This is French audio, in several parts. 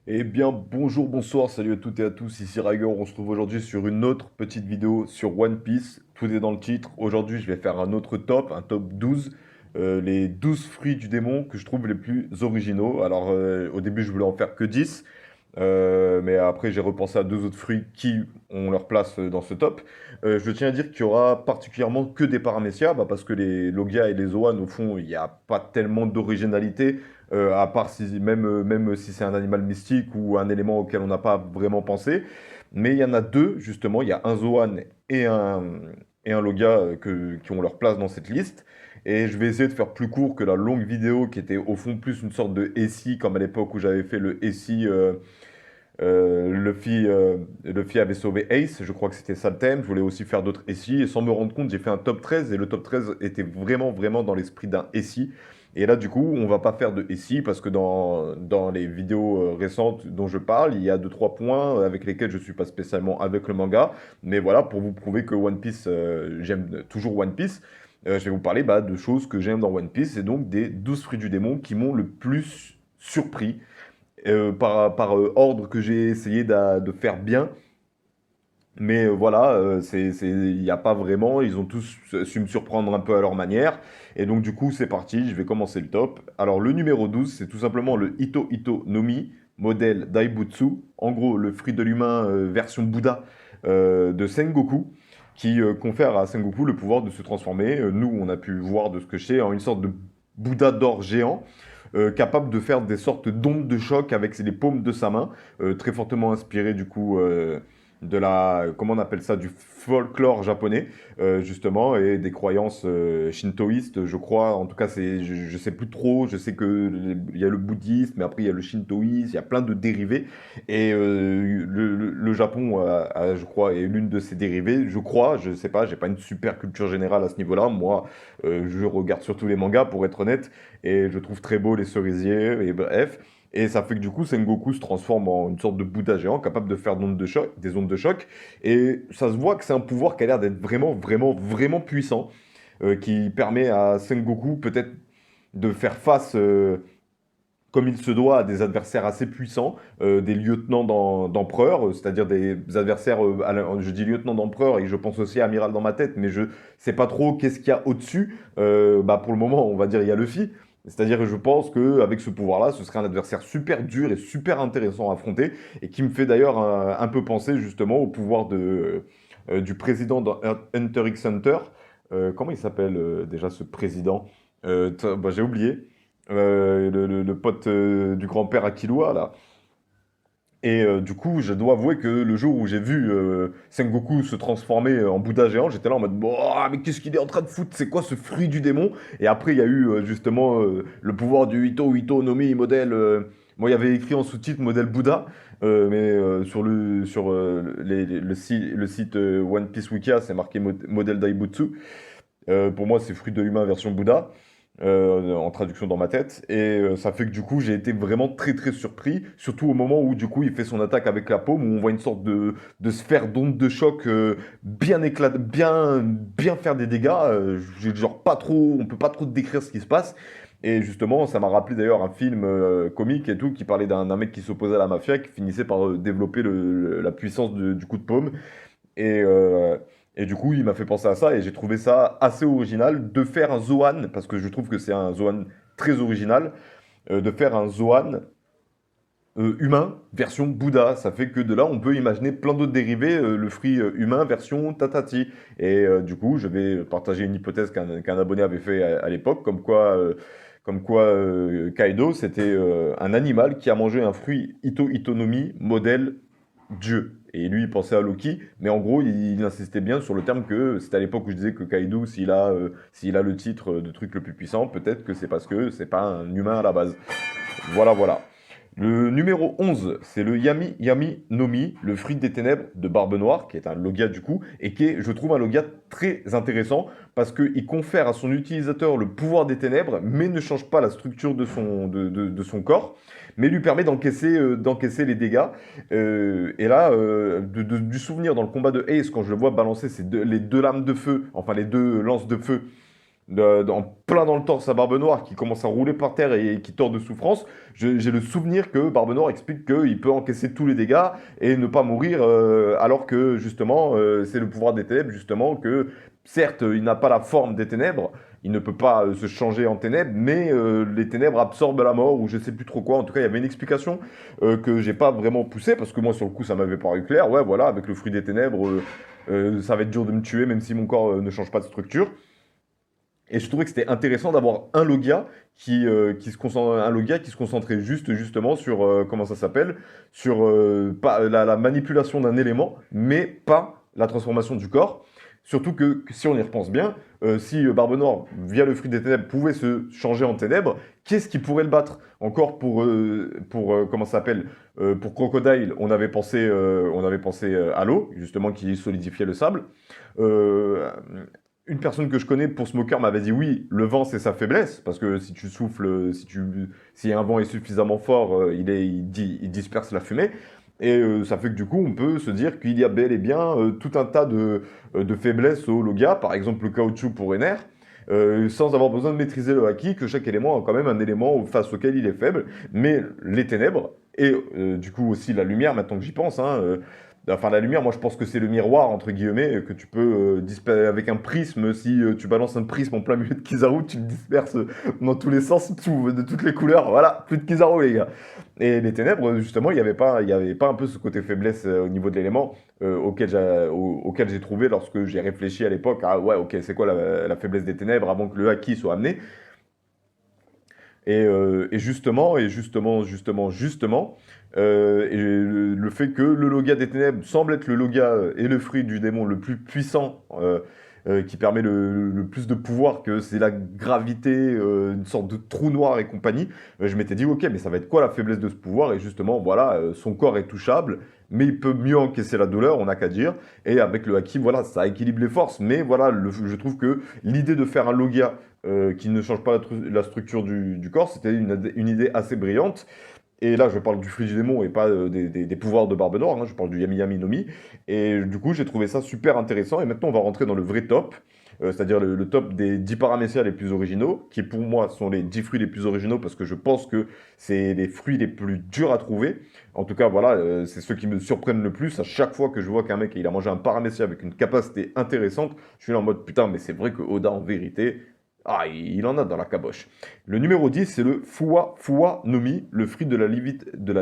Eh bien, bonjour, bonsoir, salut à toutes et à tous, ici Riger. On se retrouve aujourd'hui sur une autre petite vidéo sur One Piece. Tout est dans le titre. Aujourd'hui, je vais faire un autre top, un top 12, les 12 fruits du démon que je trouve les plus originaux. Alors, au début, je voulais en faire que 10, mais après, j'ai repensé à deux autres fruits qui ont leur place dans ce top. Je tiens à dire qu'il y aura particulièrement que des paramécias, parce que les Logia et les Zoan, au fond, il n'y a pas tellement d'originalité. À part si, même si c'est un animal mystique ou un élément auquel on n'a pas vraiment pensé. Mais il y en a deux, justement. Il y a un Zoan et un Logia qui ont leur place dans cette liste. Et je vais essayer de faire plus court que la longue vidéo qui était au fond plus une sorte de SI, comme à l'époque où j'avais fait le SI. Luffy avait sauvé Ace, je crois que c'était ça le thème. Je voulais aussi faire d'autres SI. Et sans me rendre compte, j'ai fait un top 13. Et le top 13 était vraiment, vraiment dans l'esprit d'un SI. Et là, du coup, on va pas faire de SI parce que dans les vidéos récentes dont je parle, il y a deux trois points avec lesquels je suis pas spécialement avec le manga. Mais voilà, pour vous prouver que One Piece, j'aime toujours One Piece, je vais vous parler de choses que j'aime dans One Piece et donc des 12 fruits du démon qui m'ont le plus surpris par ordre que j'ai essayé de faire bien. Mais voilà, il n'y a pas vraiment, ils ont tous su me surprendre un peu à leur manière. Et donc du coup, c'est parti, je vais commencer le top. Alors le numéro 12 c'est tout simplement le Ito Ito no Mi, modèle Daibutsu. En gros, le fruit de l'humain version Bouddha de Sengoku, qui confère à Sengoku le pouvoir de se transformer. Nous, on a pu voir de ce que je sais en une sorte de Bouddha d'or géant capable de faire des sortes d'ondes de choc avec les paumes de sa main, très fortement inspiré du coup de la, comment on appelle ça, du folklore japonais, justement, et des croyances shintoïstes, je crois. En tout cas, je sais plus trop. Je sais que il y a le bouddhisme, mais après il y a le shintoïsme, il y a plein de dérivés. Et le Japon, je crois, est l'une de ces dérivés. Je crois, je sais pas, j'ai pas une super culture générale à ce niveau-là. Moi, je regarde surtout les mangas, pour être honnête, et je trouve très beau les cerisiers, et bref. Et ça fait que du coup, Sengoku se transforme en une sorte de Bouddha géant, capable de faire des ondes de choc. Et ça se voit que c'est un pouvoir qui a l'air d'être vraiment, vraiment, vraiment puissant, qui permet à Sengoku peut-être de faire face, comme il se doit, à des adversaires assez puissants, des lieutenants d'empereur, c'est-à-dire des adversaires, je dis lieutenant d'empereur et je pense aussi amiral dans ma tête, mais je sais pas trop qu'est-ce qu'il y a au-dessus. Pour le moment, on va dire il y a Luffy. C'est-à-dire que je pense qu'avec ce pouvoir-là, ce serait un adversaire super dur et super intéressant à affronter, et qui me fait d'ailleurs un peu penser justement au pouvoir du président dans Hunter x Hunter. Comment il s'appelle déjà ce président? J'ai oublié. Le pote du grand-père Akilua, là. Et du coup, je dois avouer que le jour où j'ai vu Sengoku se transformer en Bouddha géant, j'étais là en mode, oh, mais qu'est-ce qu'il est en train de foutre? C'est quoi ce fruit du démon? Et après, il y a eu justement le pouvoir du Ito Ito Nomi modèle. Moi, il y avait écrit en sous-titre modèle Bouddha, mais sur le site One Piece Wikia, c'est marqué modèle Daibutsu. Pour moi, c'est fruit de l'humain version Bouddha, en traduction dans ma tête. Et ça fait que du coup, j'ai été vraiment très très surpris, surtout au moment où du coup, il fait son attaque avec la paume, où on voit une sorte de sphère d'onde de choc bien éclate, bien faire des dégâts. J'ai genre pas trop, on peut pas trop décrire ce qui se passe. Et justement, ça m'a rappelé d'ailleurs un film comique et tout qui parlait d'un mec qui s'opposait à la mafia, qui finissait par développer la puissance du coup de paume. Et, euh, et du coup, il m'a fait penser à ça et j'ai trouvé ça assez original de faire un Zoan, parce que je trouve que c'est un Zoan très original, de faire un Zoan humain version Bouddha. Ça fait que de là, on peut imaginer plein d'autres dérivés, le fruit humain version Tatati. Et du coup, je vais partager une hypothèse qu'un abonné avait fait à l'époque, comme quoi Kaido, c'était un animal qui a mangé un fruit Ito Itonomi modèle Dieu. Et lui, il pensait à Loki, mais en gros, il insistait bien sur le terme que c'était à l'époque où je disais que Kaido, s'il a le titre de truc le plus puissant, peut-être que c'est parce que c'est pas un humain à la base. Voilà, voilà. Le numéro 11, c'est le Yami Yami Nomi, le fruit des ténèbres de Barbe Noire, qui est un Logia du coup, et qui est, je trouve, un Logia très intéressant, parce qu'il confère à son utilisateur le pouvoir des ténèbres, mais ne change pas la structure de son corps, mais lui permet d'encaisser les dégâts. Et là, du souvenir dans le combat de Ace, quand je le vois balancer les deux lames de feu, enfin les deux lances de feu, en plein dans le torse à Barbe Noire, qui commence à rouler par terre et qui tord de souffrance, j'ai le souvenir que Barbe Noire explique qu'il peut encaisser tous les dégâts et ne pas mourir, alors que justement, c'est le pouvoir des ténèbres, justement, que certes, il n'a pas la forme des ténèbres, il ne peut pas se changer en ténèbres, mais les ténèbres absorbent la mort, ou je sais plus trop quoi. En tout cas, il y avait une explication que j'ai pas vraiment poussée, parce que moi, sur le coup, ça m'avait paru clair. Ouais, voilà, avec le fruit des ténèbres, ça va être dur de me tuer, même si mon corps ne change pas de structure. Et je trouvais que c'était intéressant d'avoir un Logia un Logia qui se concentrait justement sur, comment ça s'appelle, sur pas, la manipulation d'un élément, mais pas la transformation du corps. Surtout que si on y repense bien, si Barbe Noire, via le fruit des ténèbres, pouvait se changer en ténèbres, qu'est-ce qui pourrait le battre? Encore comment ça s'appelle, pour Crocodile, on avait pensé à l'eau, justement, qui solidifiait le sable. Euh, une personne que je connais pour Smoker m'avait dit oui, le vent c'est sa faiblesse, parce que si tu souffles, si un vent est suffisamment fort, il disperse la fumée. Et ça fait que du coup, on peut se dire qu'il y a bel et bien tout un tas de faiblesses au Logia, par exemple le caoutchouc pour Renner, sans avoir besoin de maîtriser le haki, que chaque élément a quand même un élément face auquel il est faible. Mais les ténèbres, et du coup aussi la lumière, maintenant que j'y pense, hein, enfin, la lumière, moi je pense que c'est le miroir, entre guillemets, que tu peux avec un prisme. Si tu balances un prisme en plein milieu de Kizaru, tu le disperses dans tous les sens, de toutes les couleurs. Voilà, plus de Kizaru, les gars. Et les ténèbres, justement, il y avait pas un peu ce côté faiblesse au niveau de l'élément auquel j'ai trouvé lorsque j'ai réfléchi à l'époque. Ah ouais, ok, c'est quoi la faiblesse des ténèbres avant que le haki soit amené? Justement, et le fait que le Logia des Ténèbres semble être le Logia et le fruit du démon le plus puissant, qui permet le plus de pouvoir, que c'est la gravité, une sorte de trou noir et compagnie, je m'étais dit, ok, mais ça va être quoi la faiblesse de ce pouvoir? Et justement, voilà, son corps est touchable, mais il peut mieux encaisser la douleur, on n'a qu'à dire. Et avec le Haki, voilà, ça équilibre les forces. Mais voilà, je trouve que l'idée de faire un Logia qui ne change pas la structure du corps, c'était une idée assez brillante. Et là, je parle du fruit du démon et pas des pouvoirs de Barbe Noire, hein, je parle du Yami Yami no Mi. Et du coup, j'ai trouvé ça super intéressant. Et maintenant, on va rentrer dans le vrai top, c'est-à-dire le top des 10 paramécias les plus originaux, qui pour moi sont les 10 fruits les plus originaux, parce que je pense que c'est les fruits les plus durs à trouver. En tout cas, voilà, c'est ceux qui me surprennent le plus. À chaque fois que je vois qu'un mec il a mangé un paramécia avec une capacité intéressante, je suis là en mode putain, mais c'est vrai que Oda, en vérité, ah, il en a dans la caboche. Le numéro 10, c'est le Fua Fua Nomi, le fruit de la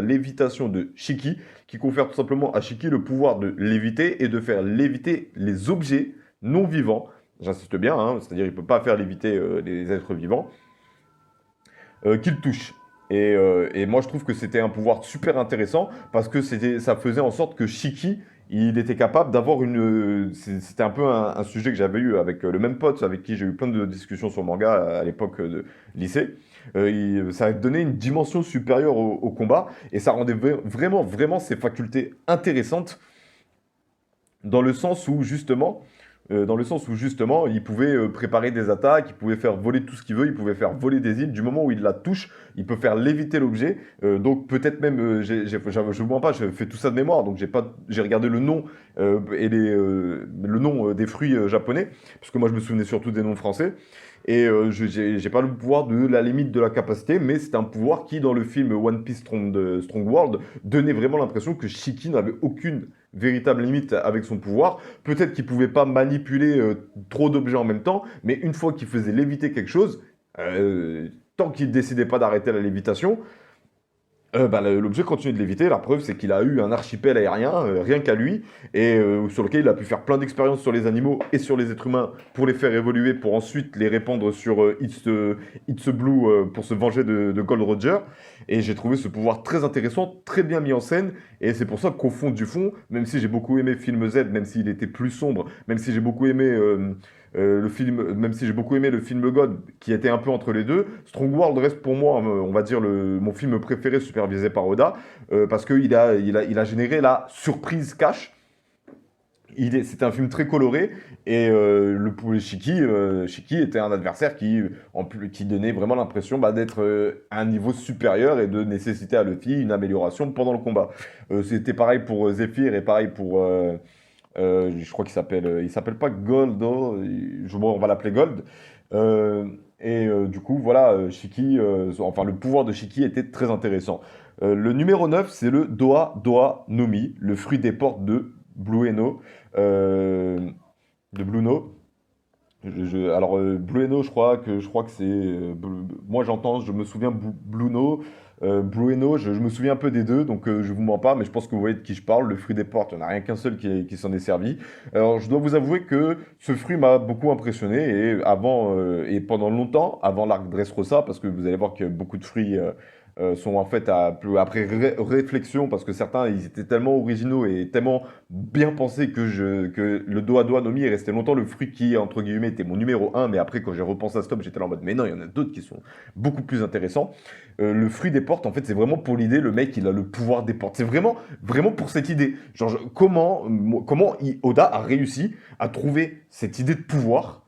lévitation de Shiki, qui confère tout simplement à Shiki le pouvoir de léviter et de faire léviter les objets non vivants. J'insiste bien, hein, c'est-à-dire il ne peut pas faire léviter les êtres vivants qu'il touche. Et moi, je trouve que c'était un pouvoir super intéressant parce que ça faisait en sorte que Shiki, il était capable d'avoir C'était un peu un sujet que j'avais eu avec le même pote avec qui j'ai eu plein de discussions sur manga à l'époque de lycée. Ça donnait une dimension supérieure au combat et ça rendait vraiment ses facultés intéressantes dans le sens où justement, il pouvait préparer des attaques, il pouvait faire voler tout ce qu'il veut, il pouvait faire voler des îles. Du moment où il la touche, il peut faire léviter l'objet. Donc peut-être même, je ne vous mens pas, je fais tout ça de mémoire, donc j'ai regardé le nom le nom des fruits japonais, parce que moi je me souvenais surtout des noms français. Et j'ai pas le pouvoir de la limite de la capacité, mais c'est un pouvoir qui, dans le film One Piece Strong World, donnait vraiment l'impression que Shiki n'avait aucune véritable limite avec son pouvoir. Peut-être qu'il pouvait pas manipuler trop d'objets en même temps, mais une fois qu'il faisait léviter quelque chose, euh, tant qu'il décidait pas d'arrêter la lévitation, bah, l'objet continue de léviter. La preuve, c'est qu'il a eu un archipel aérien, rien qu'à lui, et sur lequel il a pu faire plein d'expériences sur les animaux et sur les êtres humains pour les faire évoluer, pour ensuite les répandre sur It's a Blue pour se venger de Gold Roger. Et j'ai trouvé ce pouvoir très intéressant, très bien mis en scène, et c'est pour ça qu'au fond du fond, même si j'ai beaucoup aimé Film Z, même s'il était plus sombre, même si j'ai beaucoup aimé le film, même si j'ai beaucoup aimé le film God, qui était un peu entre les deux, Strong World reste pour moi, on va dire, mon film préféré supervisé par Oda, parce qu'il a généré la surprise cash. C'était un film très coloré et Shiki était un adversaire qui donnait vraiment l'impression d'être à un niveau supérieur et de nécessiter à Luffy une amélioration pendant le combat. C'était pareil pour Zephyr et pareil pour je crois il s'appelle pas Gold, oh, bon, on va l'appeler Gold. Euh, du coup, voilà, Shiki, enfin le pouvoir de Shiki était très intéressant. Le numéro 9 c'est le Doa Doa Nomi, le fruit des portes de Blueno. euh, de Blueno. Alors, Blueno, je crois que c'est. Moi, j'entends, je me souviens Blueno. Blueno, je me souviens un peu des deux, donc je vous mens pas, mais je pense que vous voyez de qui je parle. Le fruit des portes, il n'y en a rien qu'un seul qui s'en est servi. Alors, je dois vous avouer que ce fruit m'a beaucoup impressionné et pendant longtemps, avant l'arc Dressrosa, parce que vous allez voir que beaucoup de fruits sont en fait après réflexion, parce que certains, ils étaient tellement originaux et tellement bien pensé que le dos à doigt Nomi est resté longtemps le fruit qui, entre guillemets, était mon numéro un. Mais après, quand j'ai repensé à Stop, j'étais là en mode, mais non, il y en a d'autres qui sont beaucoup plus intéressants. Le fruit des portes, en fait, c'est vraiment pour l'idée, le mec, il a le pouvoir des portes. C'est vraiment, vraiment pour cette idée. Genre, comment Oda a réussi à trouver cette idée de pouvoir,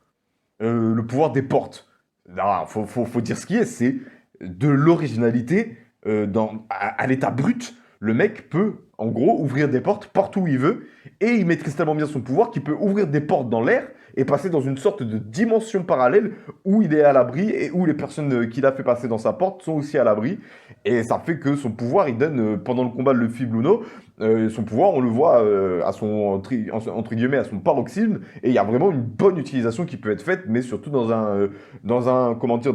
le pouvoir des portes. Non, faut dire ce qui est, c'est de l'originalité à l'état brut. Le mec peut, en gros, ouvrir des portes partout où il veut, et il maîtrise tellement bien son pouvoir qu'il peut ouvrir des portes dans l'air et passer dans une sorte de dimension parallèle où il est à l'abri et où les personnes qu'il a fait passer dans sa porte sont aussi à l'abri. Et ça fait que son pouvoir, il donne, pendant le combat de Luffy Bluno, son pouvoir, on le voit à entre guillemets, à son paroxysme, et il y a vraiment une bonne utilisation qui peut être faite, mais surtout comment dire,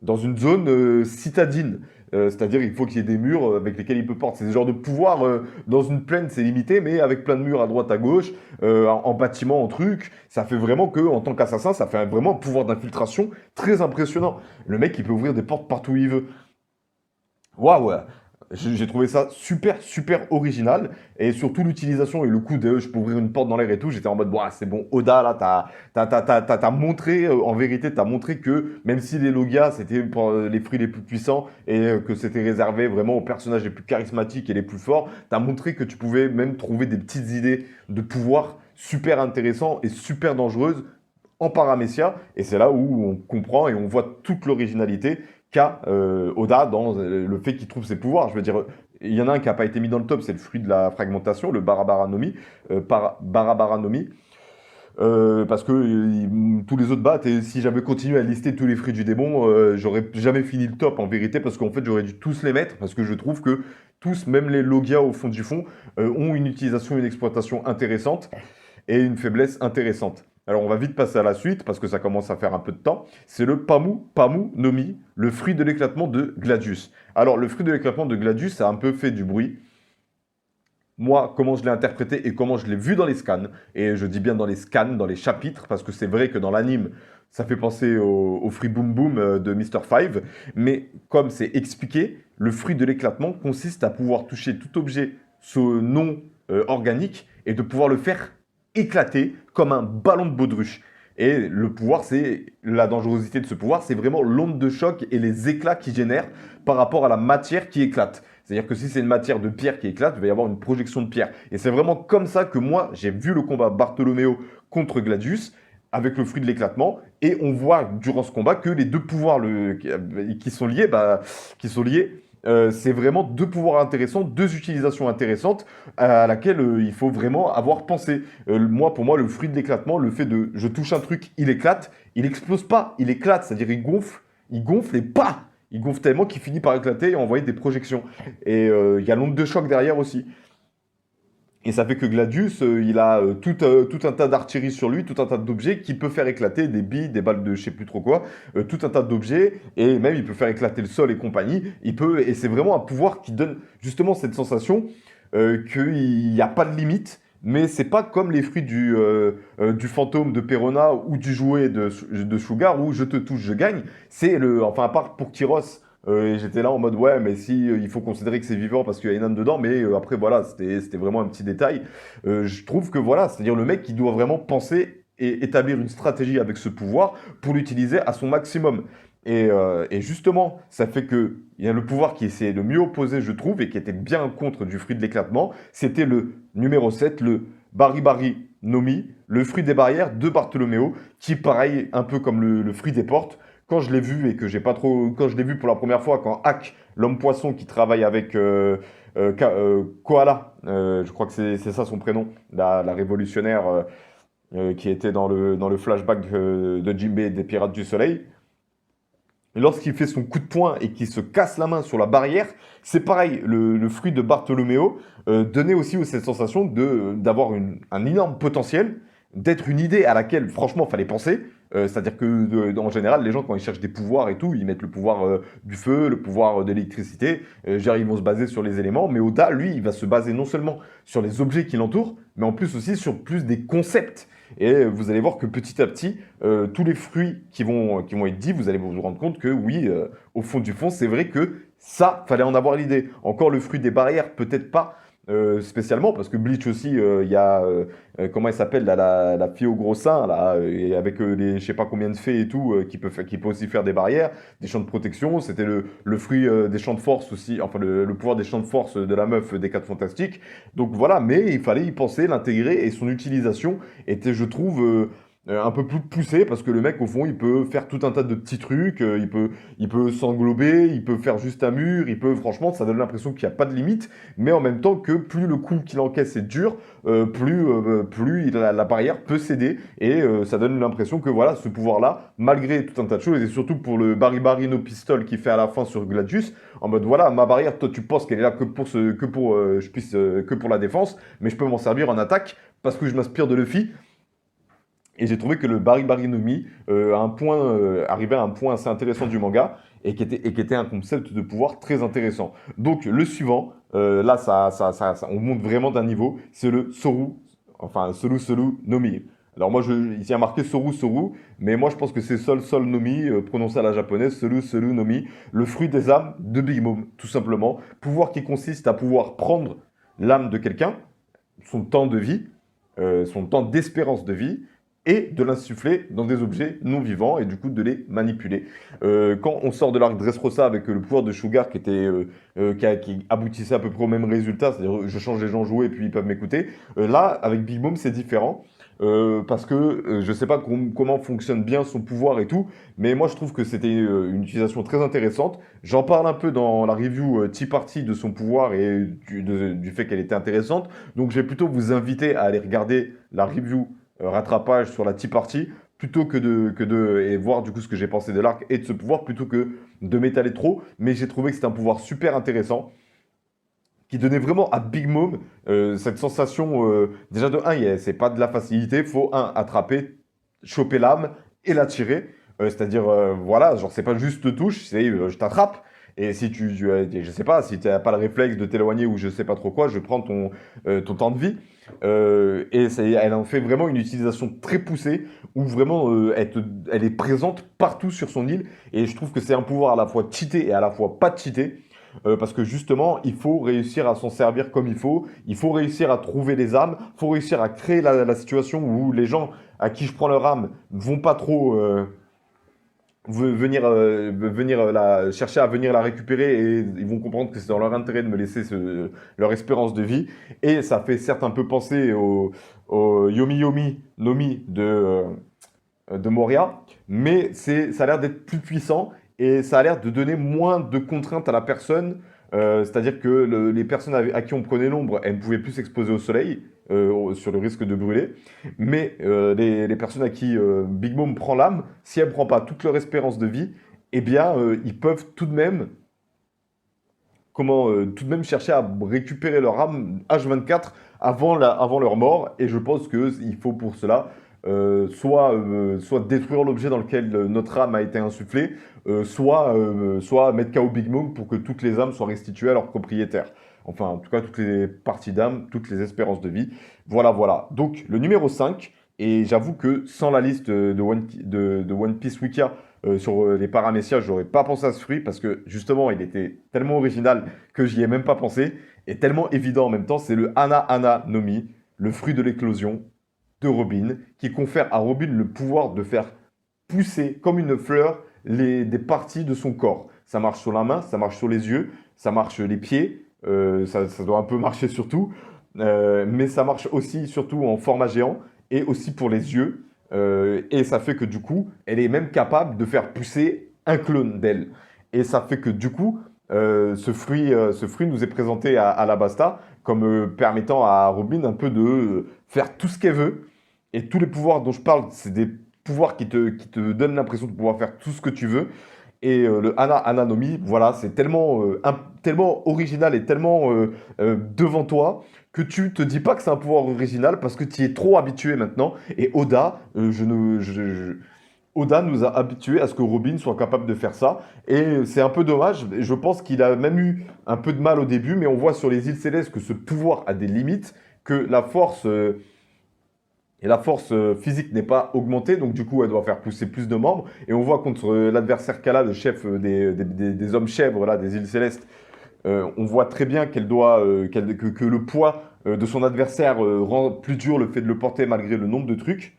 dans une zone citadine. C'est-à-dire il faut qu'il y ait des murs avec lesquels il peut porter. C'est ce genre de pouvoir dans une plaine, c'est limité, mais avec plein de murs à droite, à gauche, en bâtiment, en truc, ça fait vraiment que, en tant qu'assassin, ça fait vraiment un pouvoir d'infiltration très impressionnant. Le mec, il peut ouvrir des portes partout où il veut. Waouh! J'ai trouvé ça super, super original. Et surtout l'utilisation et le coup de je peux ouvrir une porte dans l'air et tout, j'étais en mode, bah, c'est bon, Oda, là, t'as montré, en vérité, t'as montré que même si les Logias, c'était pour les fruits les plus puissants et que c'était réservé vraiment aux personnages les plus charismatiques et les plus forts, t'as montré que tu pouvais même trouver des petites idées de pouvoir super intéressantes et super dangereuses en paramécia, et c'est là où on comprend et on voit toute l'originalité qu'a Oda dans le fait qu'il trouve ses pouvoirs. Je veux dire, il y en a un qui n'a pas été mis dans le top, c'est le fruit de la fragmentation, le Barabaranomi, Barabaranomi, parce que tous les autres battent, et si j'avais continué à lister tous les fruits du démon, j'aurais jamais fini le top en vérité, parce qu'en fait j'aurais dû tous les mettre, parce que je trouve que tous, même les Logia au fond du fond, ont une utilisation, une exploitation intéressante et une faiblesse intéressante. Alors on va vite passer à la suite parce que ça commence à faire un peu de temps. C'est le Pamu Pamu Nomi, le fruit de l'éclatement de Gladius. Alors le fruit de l'éclatement de Gladius a un peu fait du bruit. Moi, comment je l'ai interprété et comment je l'ai vu dans les scans, et je dis bien dans les scans, dans les chapitres, parce que c'est vrai que dans l'anime, ça fait penser au Free Boom Boom de Mr. Five, mais comme c'est expliqué, le fruit de l'éclatement consiste à pouvoir toucher tout objet non organique et de pouvoir le faire éclater comme un ballon de baudruche. Et le pouvoir, c'est la dangerosité de ce pouvoir, c'est vraiment l'onde de choc et les éclats qu'il génère par rapport à la matière qui éclate. C'est-à-dire que si c'est une matière de pierre qui éclate, il va y avoir une projection de pierre. Et c'est vraiment comme ça que moi, j'ai vu le combat Bartholoméo contre Gladius, avec le fruit de l'éclatement, et on voit durant ce combat que les deux pouvoirs qui sont liés, c'est vraiment deux pouvoirs intéressants, deux utilisations intéressantes à laquelle il faut vraiment avoir pensé. Pour moi, le fruit de l'éclatement, le fait de je touche un truc, il éclate, il explose pas, il éclate, c'est-à-dire il gonfle et pas. Il gonfle tellement qu'il finit par éclater et envoyer des projections. Et il y a l'onde de choc derrière aussi. Et ça fait que Gladius, il a tout un tas d'artillerie sur lui, tout un tas d'objets qui peut faire éclater des billes, des balles de je sais plus trop quoi, tout un tas d'objets, et même il peut faire éclater le sol et compagnie. Et c'est vraiment un pouvoir qui donne justement cette sensation qu'il n'y a pas de limite, mais c'est pas comme les fruits du fantôme de Perona ou du jouet de Sugar où je te touche, je gagne. Enfin à part pour Tyros, et j'étais là en mode, ouais, mais si, il faut considérer que c'est vivant parce qu'il y a une âme dedans, mais après, voilà, c'était vraiment un petit détail. Je trouve que voilà, c'est-à-dire le mec qui doit vraiment penser et établir une stratégie avec ce pouvoir pour l'utiliser à son maximum. Et justement, ça fait que il y a le pouvoir qui s'est le mieux opposé, je trouve, et qui était bien contre du fruit de l'éclatement. C'était le numéro 7, le Bari Bari Nomi, le fruit des barrières de Bartholoméo, qui, pareil, un peu comme le fruit des portes, quand je l'ai vu et que j'ai pas trop. Quand je l'ai vu pour la première fois, quand Hack, l'homme poisson qui travaille avec Koala, je crois que c'est ça son prénom, la révolutionnaire. qui était dans le flashback de Jinbei et des Pirates du Soleil. Et lorsqu'il fait son coup de poing et qu'il se casse la main sur la barrière, c'est pareil, le fruit de Bartholoméo donnait aussi cette sensation d'avoir un énorme potentiel, d'être une idée à laquelle franchement fallait penser. C'est-à-dire que en général, les gens quand ils cherchent des pouvoirs et tout, ils mettent le pouvoir du feu, le pouvoir de l'électricité. Genre, ils vont se baser sur les éléments, mais Oda, lui, il va se baser non seulement sur les objets qui l'entourent, mais en plus aussi sur plus des concepts. Et vous allez voir que petit à petit, tous les fruits qui vont être dits, vous allez vous rendre compte que oui, au fond du fond, c'est vrai que ça, fallait en avoir l'idée. Encore le fruit des barrières, peut-être pas spécialement, parce que Bleach aussi, il y a, comment elle s'appelle, là, la fille au gros sein, là, et avec les, je sais pas combien de fées et tout, qui peut aussi faire des barrières, des champs de protection. C'était le fruit des champs de force aussi, enfin le pouvoir des champs de force de la meuf des 4 Fantastiques. Donc voilà, mais il fallait y penser, l'intégrer, et son utilisation était, je trouve, un peu plus poussée, parce que le mec, au fond, il peut faire tout un tas de petits trucs, il peut s'englober, il peut faire juste un mur, franchement, ça donne l'impression qu'il n'y a pas de limite, mais en même temps que plus le coup qu'il encaisse est dur, plus la barrière peut céder, et ça donne l'impression que voilà, ce pouvoir-là, malgré tout un tas de choses, et surtout pour le Bari no Pistol qu'il fait à la fin sur Gladius, en mode voilà, ma barrière, toi tu penses qu'elle est là que pour la défense, mais je peux m'en servir en attaque, parce que je m'inspire de Luffy. Et j'ai trouvé que le Bari no Mi arrivait à un point assez intéressant du manga et qui était un concept de pouvoir très intéressant. Donc le suivant, là on monte vraiment d'un niveau, c'est le Soru, enfin Soru no Mi. Alors moi, il y a marqué Soru, mais moi je pense que c'est Sol no Mi, prononcé à la japonaise, Soru no Mi, le fruit des âmes de Big Mom, tout simplement. Pouvoir qui consiste à pouvoir prendre l'âme de quelqu'un, son temps de vie, son temps d'espérance de vie, et de l'insuffler dans des objets non vivants et du coup de les manipuler. Quand on sort de l'arc Dressrosa avec le pouvoir de Sugar qui aboutissait à peu près au même résultat, c'est-à-dire je change les gens joués et puis ils peuvent m'écouter, là avec Big Mom c'est différent. Parce que je sais pas comment fonctionne bien son pouvoir et tout, mais moi je trouve que c'était une utilisation très intéressante. J'en parle un peu dans la review Tea Party de son pouvoir et du fait qu'elle était intéressante. Donc je vais plutôt vous inviter à aller regarder la review rattrapage sur la Tea Party plutôt et voir du coup ce que j'ai pensé de l'arc et de ce pouvoir plutôt que de m'étaler trop. Mais j'ai trouvé que c'était un pouvoir super intéressant qui donnait vraiment à Big Mom cette sensation, déjà de 1, c'est pas de la facilité, faut attraper, choper l'âme et la tirer. C'est-à-dire, voilà, genre c'est pas juste touche, c'est je t'attrape. Et si je sais pas, si tu n'as pas le réflexe de t'éloigner ou je sais pas trop quoi, je prends ton temps de vie. Elle en fait vraiment une utilisation très poussée où vraiment elle est présente partout sur son île. Et je trouve que c'est un pouvoir à la fois cheaté et à la fois pas cheaté. Parce que justement, il faut réussir à s'en servir comme il faut réussir à trouver les âmes, il faut réussir à créer la situation où les gens à qui je prends leur âme vont pas trop chercher à venir la récupérer et ils vont comprendre que c'est dans leur intérêt de me laisser leur espérance de vie. Et ça fait certes un peu penser au Yomi Yomi Nomi de Moria, mais ça a l'air d'être plus puissant et ça a l'air de donner moins de contraintes à la personne. C'est-à-dire que les personnes à qui on prenait l'ombre, elles ne pouvaient plus s'exposer au soleil sur le risque de brûler. Mais les personnes à qui Big Mom prend l'âme, si elle ne prend pas toute leur espérance de vie, eh bien, ils peuvent tout de même chercher à récupérer leur âme H24 avant leur mort. Et je pense qu'il faut pour cela soit détruire l'objet dans lequel notre âme a été insufflée, soit mettre KO Big Mom pour que toutes les âmes soient restituées à leur propriétaire. Enfin, en tout cas, toutes les parties d'âme, toutes les espérances de vie. Voilà, voilà. Donc, le numéro 5, et j'avoue que sans la liste de One Piece Wikia sur les paramécias, je n'aurais pas pensé à ce fruit parce que justement, il était tellement original que j'y ai même pas pensé et tellement évident en même temps. C'est le Hana Hana no Mi, le fruit de l'éclosion de Robin, qui confère à Robin le pouvoir de faire pousser comme une fleur des parties de son corps. Ça marche sur la main, ça marche sur les yeux, ça marche les pieds, ça doit un peu marcher surtout, mais ça marche aussi surtout en format géant et aussi pour les yeux. Et ça fait que du coup, elle est même capable de faire pousser un clone d'elle. Et ça fait que du coup, ce fruit nous est présenté à Alabasta comme permettant à Robin un peu de faire tout ce qu'elle veut Et tous les pouvoirs dont je parle, c'est des pouvoirs qui te donnent l'impression de pouvoir faire tout ce que tu veux. Et le Hana Ananomi, voilà, c'est tellement, tellement original et tellement devant toi que tu te dis pas que c'est un pouvoir original parce que tu y es trop habitué maintenant. Et Oda, Oda nous a habitués à ce que Robin soit capable de faire ça. Et c'est un peu dommage. Je pense qu'il a même eu un peu de mal au début, mais on voit sur les îles célestes que ce pouvoir a des limites, que la force physique n'est pas augmentée, donc du coup, elle doit faire pousser plus de membres. Et on voit contre l'adversaire qu'elle a, le chef des hommes chèvres, là, des îles célestes, on voit très bien que le poids de son adversaire rend plus dur le fait de le porter malgré le nombre de trucs.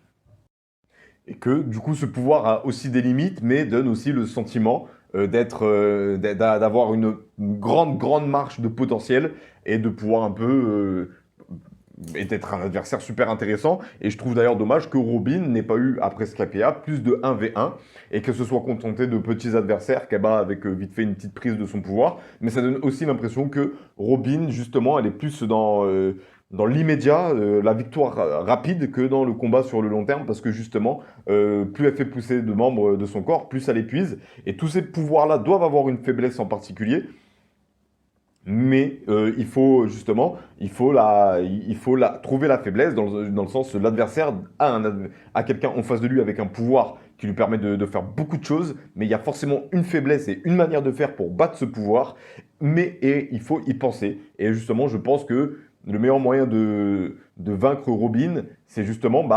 Et que du coup, ce pouvoir a aussi des limites, mais donne aussi le sentiment d'avoir une grande, grande marge de potentiel et de pouvoir un peu et d'être un adversaire super intéressant. Et je trouve d'ailleurs dommage que Robin n'ait pas eu, après Scapiea, plus de 1v1 et que ce soit contenté de petits adversaires qu'elle bat avec vite fait une petite prise de son pouvoir. Mais ça donne aussi l'impression que Robin, justement, elle est plus dans l'immédiat, la victoire rapide que dans le combat sur le long terme parce que justement, plus elle fait pousser de membres de son corps, plus elle épuise. Et tous ces pouvoirs-là doivent avoir une faiblesse en particulier. Mais il faut justement, trouver la faiblesse dans le sens l'adversaire a quelqu'un en face de lui avec un pouvoir qui lui permet de faire beaucoup de choses, mais il y a forcément une faiblesse et une manière de faire pour battre ce pouvoir, et il faut y penser. Et justement, je pense que le meilleur moyen de vaincre Robin, c'est justement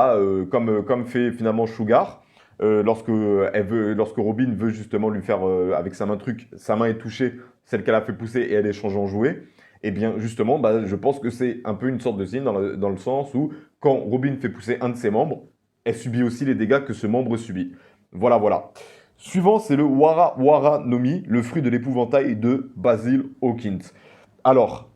comme fait finalement Sugar. Lorsque Robin veut justement lui faire avec sa main truc, sa main est touchée, celle qu'elle a fait pousser et elle échange en jouet, et bien justement, je pense que c'est un peu une sorte de signe dans le sens où quand Robin fait pousser un de ses membres, elle subit aussi les dégâts que ce membre subit. Voilà, voilà. Suivant, c'est le Wara Wara Nomi, le fruit de l'épouvantail de Basil Hawkins. Alors,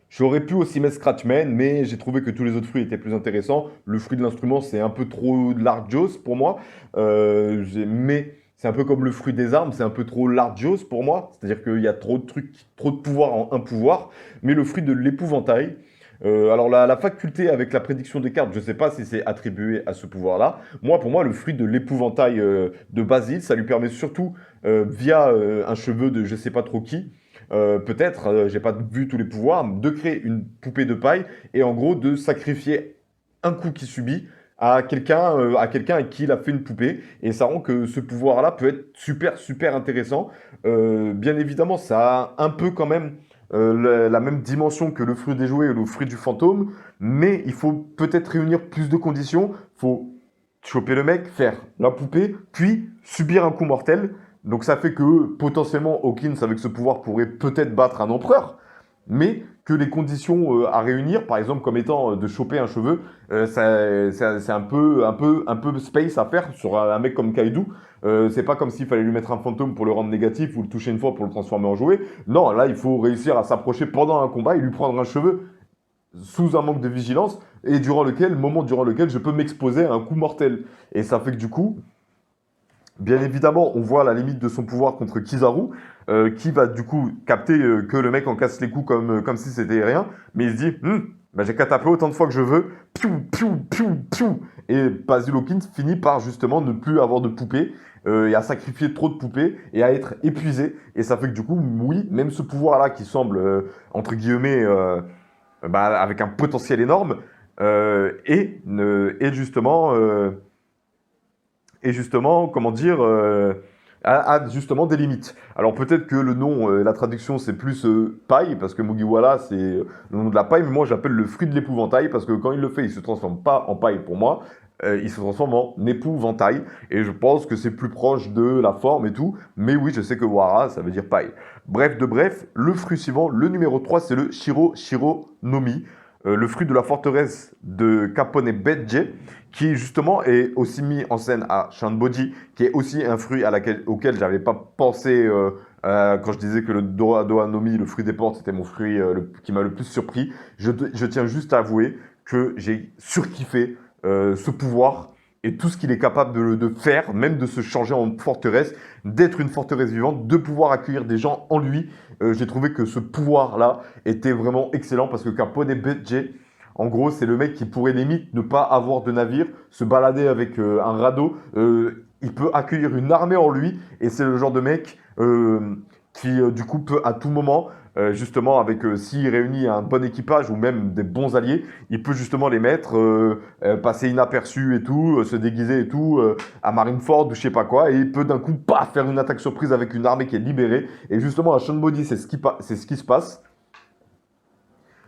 j'aurais pu aussi mettre Scratchman, mais j'ai trouvé que tous les autres fruits étaient plus intéressants. Le fruit de l'instrument, c'est un peu trop largios pour moi. Mais c'est un peu comme le fruit des armes, c'est un peu trop largios pour moi. C'est-à-dire qu'il y a trop de trucs, trop de pouvoir en un pouvoir. Mais le fruit de l'épouvantail, alors la faculté avec la prédiction des cartes, je ne sais pas si c'est attribué à ce pouvoir-là. Pour moi, le fruit de l'épouvantail de Basile, ça lui permet surtout, via un cheveu de je ne sais pas trop qui, peut-être, j'ai pas vu tous les pouvoirs, de créer une poupée de paille et en gros de sacrifier un coup qu'il subit à quelqu'un à qui il a fait une poupée. Et ça rend que ce pouvoir-là peut être super, super intéressant. Bien évidemment, ça a un peu quand même la même dimension que le fruit des jouets et le fruit du fantôme, mais il faut peut-être réunir plus de conditions. Il faut choper le mec, faire la poupée, puis subir un coup mortel. Donc ça fait que potentiellement Hawkins avec ce pouvoir pourrait peut-être battre un empereur, mais que les conditions à réunir, par exemple comme étant de choper un cheveu, c'est un peu space à faire sur un mec comme Kaido. C'est pas comme s'il fallait lui mettre un fantôme pour le rendre négatif ou le toucher une fois pour le transformer en jouet. Non, là il faut réussir à s'approcher pendant un combat et lui prendre un cheveu sous un manque de vigilance et moment durant lequel je peux m'exposer à un coup mortel. Et ça fait que du coup, bien évidemment, on voit la limite de son pouvoir contre Kizaru, qui va du coup capter que le mec en casse les coups comme si c'était rien, mais il se dit, j'ai qu'à taper autant de fois que je veux, piou, piou, piou, piou. Et Basil Hawkins finit par justement ne plus avoir de poupée, et à sacrifier trop de poupées, et à être épuisé. Et ça fait que du coup, oui, même ce pouvoir-là qui semble, entre guillemets, avec un potentiel énorme, et justement... comment dire, a justement des limites. Alors peut-être que le nom, la traduction, c'est plus paille, parce que Mugiwara, c'est le nom de la paille, mais moi j'appelle le fruit de l'épouvantail, parce que quand il le fait, il se transforme pas en paille pour moi, il se transforme en épouvantail, et je pense que c'est plus proche de la forme et tout, mais oui, je sais que Wara, ça veut dire paille. Bref de bref, le fruit suivant, le numéro 3, c'est le Shiro Shiro Nomi, le fruit de la forteresse de Capone Bedje, qui justement est aussi mis en scène à Shanboji, qui est aussi un fruit auquel j'avais pas pensé quand je disais que le Doa Doa Nomi, le fruit des portes, c'était mon fruit qui m'a le plus surpris. Je tiens juste à avouer que j'ai surkiffé ce pouvoir et tout ce qu'il est capable de faire, même de se changer en forteresse, d'être une forteresse vivante, de pouvoir accueillir des gens en lui. J'ai trouvé que ce pouvoir-là était vraiment excellent parce que Capone Bedje, En gros, c'est le mec qui pourrait limite ne pas avoir de navire, se balader avec un radeau. Il peut accueillir une armée en lui et c'est le genre de mec qui, du coup, peut à tout moment, justement, s'il réunit un bon équipage ou même des bons alliés, il peut justement les mettre, passer inaperçu et tout, se déguiser et tout, à Marineford ou je sais pas quoi, et il peut d'un coup, paf, faire une attaque surprise avec une armée qui est libérée. Et justement, à Sean Bodhi, c'est ce qui se passe.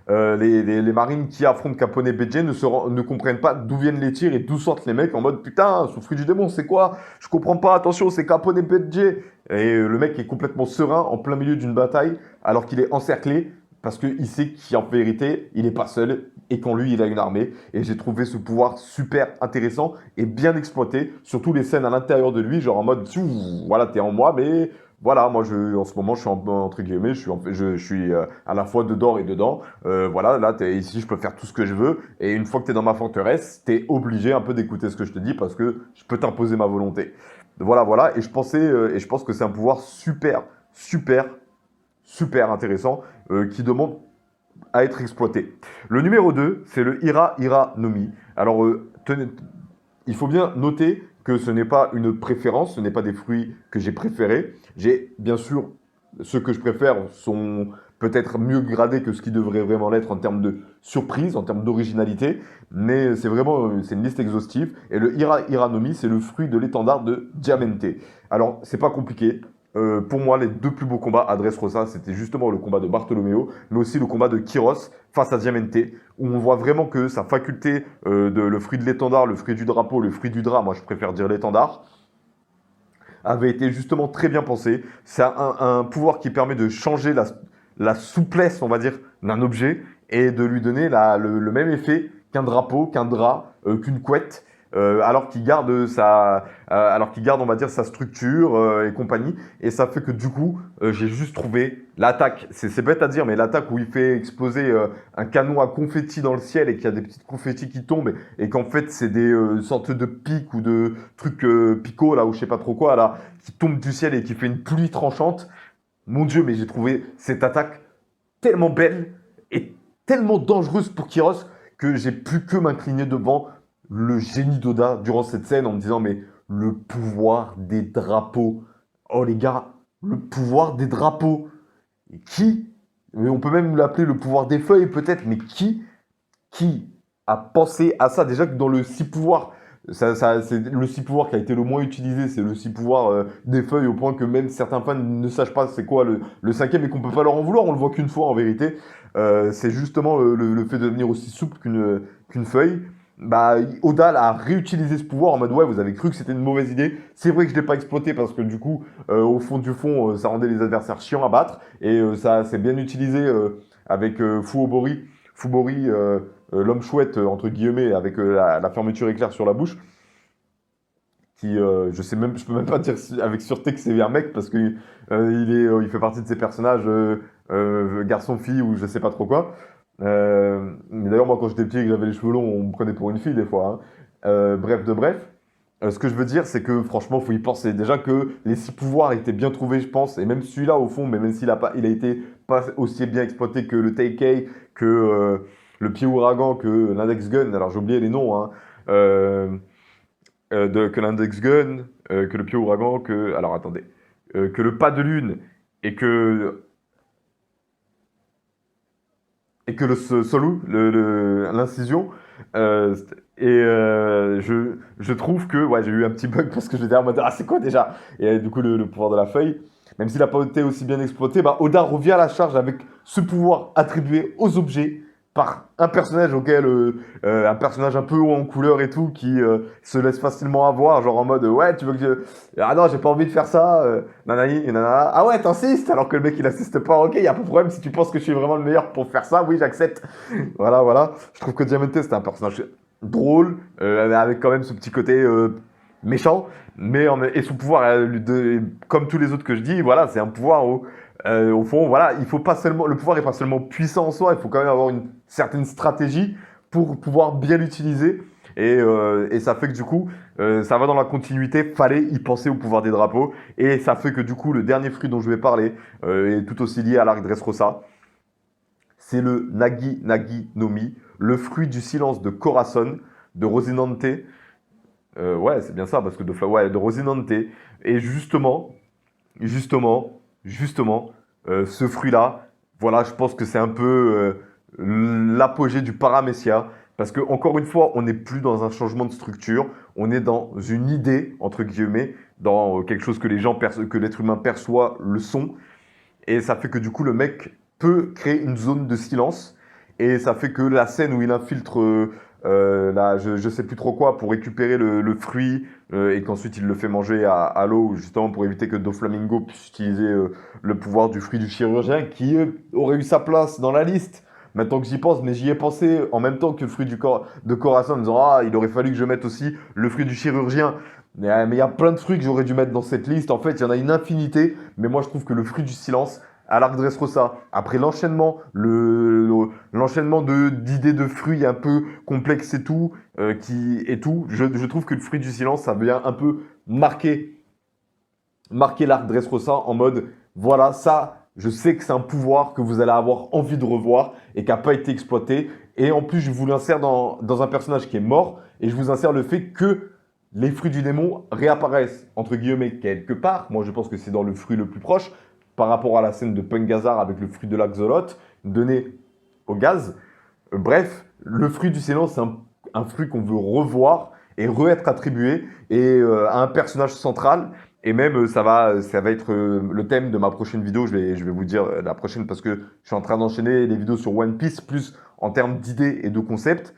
Les marines qui affrontent Capone Bedje ne comprennent pas d'où viennent les tirs et d'où sortent les mecs en mode putain, sous fruit du démon, c'est quoi? Je comprends pas, attention, c'est Capone Bedje. Et le mec est complètement serein en plein milieu d'une bataille alors qu'il est encerclé parce qu'il sait qu'en vérité, il n'est pas seul et qu'en lui, il a une armée. Et j'ai trouvé ce pouvoir super intéressant et bien exploité, surtout les scènes à l'intérieur de lui, genre en mode, voilà, t'es en moi, mais voilà, moi, en ce moment, je suis entre guillemets, je suis à la fois dedans et dedans. Voilà, là, ici, je peux faire tout ce que je veux. Et une fois que tu es dans ma forteresse, tu es obligé un peu d'écouter ce que je te dis parce que je peux t'imposer ma volonté. Voilà, voilà. Et je pense que c'est un pouvoir super, super, super intéressant qui demande à être exploité. Le numéro 2, c'est le Ira Ira Nomi. Alors, il faut bien noter que ce n'est pas une préférence, ce n'est pas des fruits que j'ai préférés. J'ai bien sûr, ceux que je préfère sont peut-être mieux gradés que ce qui devrait vraiment l'être en termes de surprise, en termes d'originalité, mais c'est une liste exhaustive. Et le Ira Iranomi, c'est le fruit de l'étendard de Diamante. Alors, c'est pas compliqué. Pour moi, les deux plus beaux combats à Dressrosa, c'était justement le combat de Bartolomeo, mais aussi le combat de Kyros face à Diamante, où on voit vraiment que sa faculté, le fruit de l'étendard, le fruit du drapeau, le fruit du drap, moi je préfère dire l'étendard, avait été justement très bien pensé. C'est un pouvoir qui permet de changer la souplesse, on va dire, d'un objet et de lui donner le même effet qu'un drapeau, qu'un drap, qu'une couette. Alors qu'il garde, on va dire, sa structure et compagnie. Et ça fait que du coup, j'ai juste trouvé l'attaque. C'est bête à dire, mais l'attaque où il fait exploser un canon à confettis dans le ciel et qu'il y a des petites confettis qui tombent et qu'en fait, c'est des sortes de pics ou de trucs picots, là, ou je sais pas trop quoi, là, qui tombent du ciel et qui fait une pluie tranchante. Mon Dieu, mais j'ai trouvé cette attaque tellement belle et tellement dangereuse pour Kyros que j'ai pu que m'incliner devant le génie d'Oda durant cette scène en me disant mais le pouvoir des drapeaux. Oh les gars, le pouvoir des drapeaux. Et mais on peut même l'appeler le pouvoir des feuilles peut-être, mais qui a pensé à ça? Déjà que dans le 6 pouvoirs, c'est le 6 pouvoirs qui a été le moins utilisé, c'est le 6 pouvoirs des feuilles, au point que même certains fans ne sachent pas c'est quoi le cinquième et qu'on peut pas leur en vouloir, on le voit qu'une fois en vérité. C'est justement le fait de devenir aussi souple qu'une feuille. Bah, Oda a réutilisé ce pouvoir en mode ouais, vous avez cru que c'était une mauvaise idée. C'est vrai que je l'ai pas exploité parce que du coup, au fond du fond, ça rendait les adversaires chiants à battre et ça c'est bien utilisé avec Fubori, l'homme chouette entre guillemets, avec la fermeture éclair sur la bouche. Qui, je peux même pas dire avec sûreté que c'est un mec parce que il fait partie de ces personnages garçon-fille ou je sais pas trop quoi. Mais d'ailleurs, moi, quand j'étais petit et que j'avais les cheveux longs, on me prenait pour une fille des fois, hein. Bref de bref. Ce que je veux dire, c'est que franchement, faut y penser. Déjà que les 6 pouvoirs étaient bien trouvés, je pense. Et même celui-là, au fond, mais même il a été pas aussi bien exploité que le Teikei, que le pied ouragan, que l'index gun. Alors, j'ai oublié les noms, hein. Que l'index gun, que le pied ouragan, alors attendez, que le pas de lune et que le solou, l'incision. Je trouve que ouais, j'ai eu un petit bug parce que j'étais en mode ah c'est quoi déjà? Et du coup le pouvoir de la feuille, même s'il n'a pas été aussi bien exploité, bah, Oda revient à la charge avec ce pouvoir attribué aux objets par un personnage un personnage un peu haut en couleur et tout qui se laisse facilement avoir, genre en mode ouais tu veux que ah non j'ai pas envie de faire ça, nanani et nanana, ah ouais t'insistes alors que le mec il assiste pas, ok y a pas de problème si tu penses que je suis vraiment le meilleur pour faire ça, oui j'accepte. Voilà, je trouve que Diamante c'était un personnage drôle avec quand même ce petit côté méchant, et son pouvoir comme tous les autres que je dis, voilà c'est un pouvoir au fond, voilà, le pouvoir est pas seulement puissant en soi, il faut quand même avoir une certaine stratégie pour pouvoir bien l'utiliser. Et ça fait que du coup, ça va dans la continuité, fallait y penser au pouvoir des drapeaux. Et ça fait que du coup, le dernier fruit dont je vais parler est tout aussi lié à l'arc Dressrosa. c'est le Nagi Nagi no Mi, le fruit du silence de Corazon, de Rosinante. Ouais, c'est bien ça, parce que de Rosinante. Et justement, ce fruit-là, voilà, je pense que c'est un peu l'apogée du paramécia. Parce que, encore une fois, on n'est plus dans un changement de structure, on est dans une idée, entre guillemets, dans quelque chose que que l'être humain perçoit, le son. Et ça fait que du coup, le mec peut créer une zone de silence. Et ça fait que la scène où il infiltre, je sais plus trop quoi, pour récupérer le fruit, et qu'ensuite il le fait manger à l'eau, justement pour éviter que Doflamingo puisse utiliser le pouvoir du fruit du chirurgien, qui aurait eu sa place dans la liste. Maintenant que j'y pense, mais j'y ai pensé en même temps que le fruit de Corazon, en me disant, ah, il aurait fallu que je mette aussi le fruit du chirurgien. Mais il y a plein de fruits que j'aurais dû mettre dans cette liste. En fait, il y en a une infinité. Mais moi, je trouve que le fruit du silence, à l'Arc Dressrosa, après l'enchaînement, l'enchaînement d'idées de fruits un peu complexes et tout, je trouve que le fruit du silence, ça vient un peu marquer l'Arc Dressrosa en mode, voilà, ça, je sais que c'est un pouvoir que vous allez avoir envie de revoir et qui n'a pas été exploité. Et en plus, je vous l'insère dans un personnage qui est mort et je vous insère le fait que les fruits du démon réapparaissent, entre guillemets, quelque part. Moi, je pense que c'est dans le fruit le plus proche, par rapport à la scène de Pungazar avec le fruit de l'axolote, donné au gaz. Bref, le fruit du silence, c'est un fruit qu'on veut revoir et re-être attribué à un personnage central. Et même, ça va être le thème de ma prochaine vidéo. Je vais vous dire la prochaine parce que je suis en train d'enchaîner les vidéos sur One Piece, plus en termes d'idées et de concepts.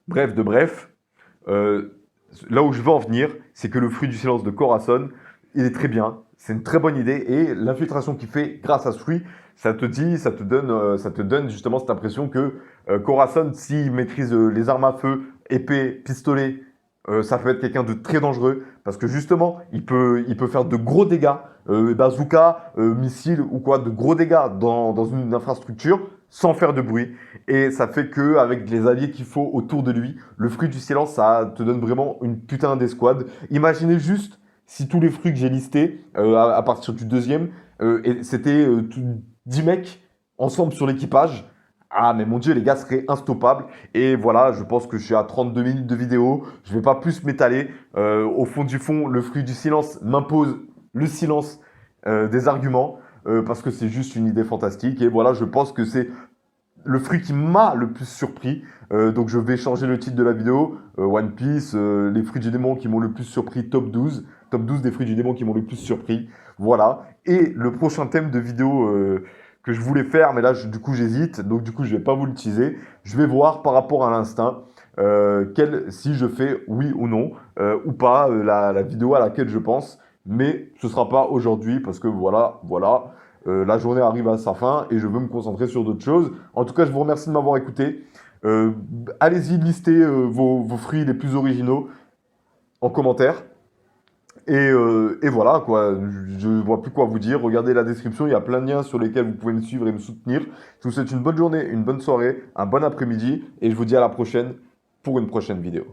Bref, là où je veux en venir, c'est que le fruit du silence de Corazon, il est très bien, c'est une très bonne idée, et l'infiltration qu'il fait grâce à ce fruit, ça te donne justement cette impression que Corazon, s'il maîtrise les armes à feu, épée, pistolet, ça peut être quelqu'un de très dangereux, parce que justement, il peut faire de gros dégâts, bazooka, missile ou quoi, de gros dégâts dans une infrastructure, sans faire de bruit. Et ça fait que avec les alliés qu'il faut autour de lui, le fruit du silence, ça te donne vraiment une putain d'escouade. Imaginez juste si tous les fruits que j'ai listés, à partir du deuxième, c'était 10 mecs ensemble sur l'équipage. Ah, mais mon Dieu, les gars seraient instoppables. Et voilà, je pense que je suis à 32 minutes de vidéo. Je vais pas plus m'étaler. Au fond du fond, le fruit du silence m'impose le silence des arguments. Parce que c'est juste une idée fantastique. Et voilà, je pense que c'est le fruit qui m'a le plus surpris. Donc je vais changer le titre de la vidéo. One Piece, les fruits du démon qui m'ont le plus surpris, top 12. Top 12 des fruits du démon qui m'ont le plus surpris. Voilà. Et le prochain thème de vidéo que je voulais faire, mais là du coup j'hésite. Donc du coup je vais pas vous le teaser. Je vais voir par rapport à l'instinct si je fais oui ou non, ou pas, la vidéo à laquelle je pense. Mais ce sera pas aujourd'hui parce que voilà. La journée arrive à sa fin et je veux me concentrer sur d'autres choses. En tout cas, je vous remercie de m'avoir écouté. Allez-y, listez vos fruits les plus originaux en commentaire. Et voilà, quoi. Je ne vois plus quoi vous dire. Regardez la description, il y a plein de liens sur lesquels vous pouvez me suivre et me soutenir. Je vous souhaite une bonne journée, une bonne soirée, un bon après-midi. Et je vous dis à la prochaine pour une prochaine vidéo.